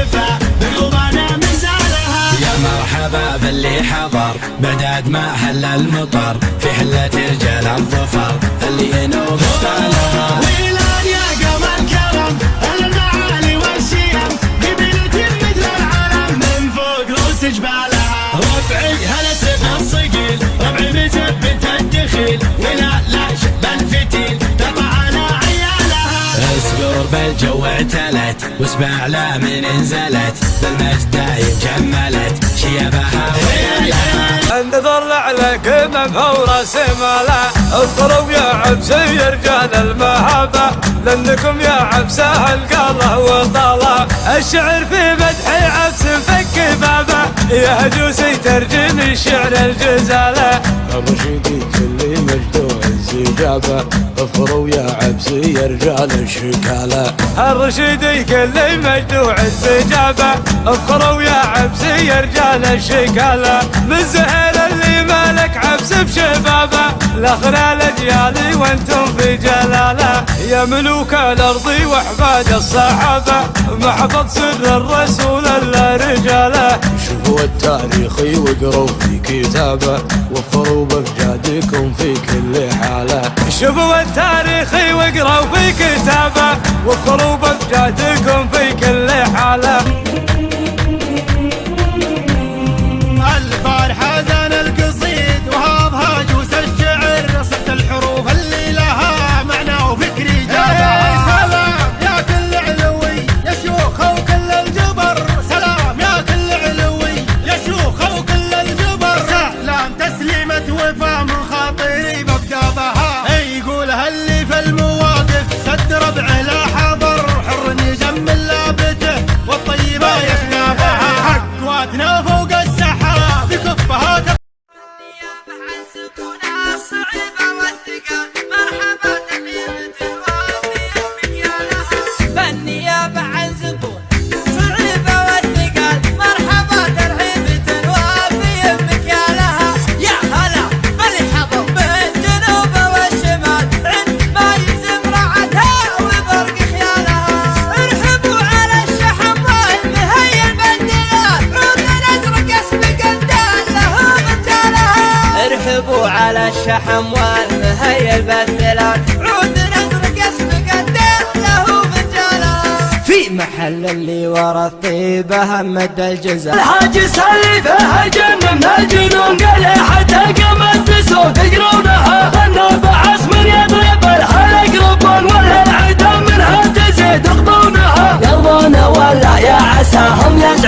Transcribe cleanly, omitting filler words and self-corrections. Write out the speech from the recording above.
والشفا بقلوبنا من زالها. يا مرحبا باللي حضر بعداد ما حل المطر في حلة رجال الظفر اللي ينوب طالها. ويلان يا قمر كرم المعالي والشيم قبيلة مثل العالم من فوق رؤوس جبالها. ربعي هلا سبنا الصقيل ربعي بزبة الدخيل ولا لا شب الفتيل تطع على عيالها. اسقر بالجو اعتلت واسبع لا من انزلت بالمجد دايم جملت شيبها ويلها. انتظر عليك مبهورة سمالة اضطروا يا عبسي يا رجال المهابة لانكم يا عبسه القاله وطالة. الشعر في مدحي عبس فك بابه يا هجوسي ترجم الشعر الجزالة. الرشيدي كلي مجدوع الزجابة اضطروا يا عبسي يا رجال الشكالة. الرشيدي كلي مجدوع الزجابة اضطروا يا عبسي يا رجال الشكالة. من زهير اللي مالك عبس بشبابه لاخر الاجيال وانتم في جلاله. يا ملوك الارض واحفاد الصحابه محفظ سر الرسول الا رجاله. شوفوا التاريخ واقروا في كتابه وفروا بامجادكم في كل حاله. شوفوا التاريخ واقروا في كتابه وفروا بامجادكم في كل حاله. البارحة زان القصيد وهذا هاجوس الشعر صدت الحروف اللي لها معنى وفكري جابها. سلام يا كل علوي يا شيوخ وكل الجبر سلام يا كل علوي يا شيوخ وكل الجبر. سلام تسليمة وفا من خاطري بقضاها يقولها اللي في المواقف سد ربع لا حضر حر يجمل لابته والطيبة يشنابها. حقواتنا فوق السحاب بكفها النيابة عن سكونها الصعيبة والثقال مرحبا تحية الوافية بمكيالها. فالنيابة عن سكون صعيبة والثقال مرحبا ترحيبة الوافية بمكيالها. يا هلا باللي حضر من الجنوب والشمال عند ما يلزم رعتها وبرق خيالها. ارحبوا على الشحم والمهيا البندلات عود ازرق اسبق الدال له مجالها. ارحبوا على الشحم والمهيا البندلات عود ازرق اسبق الدال له مجالها. في محل اللي ورا الطيبه مد الجزاء الحاج سليفه هجم من الجنون قال حتى قامت تسود تقرونها. النوبة عصم يضرب الحلق ربان والعيد منها تزيد يقطونها. يرضون ولا يا عساهم يزعل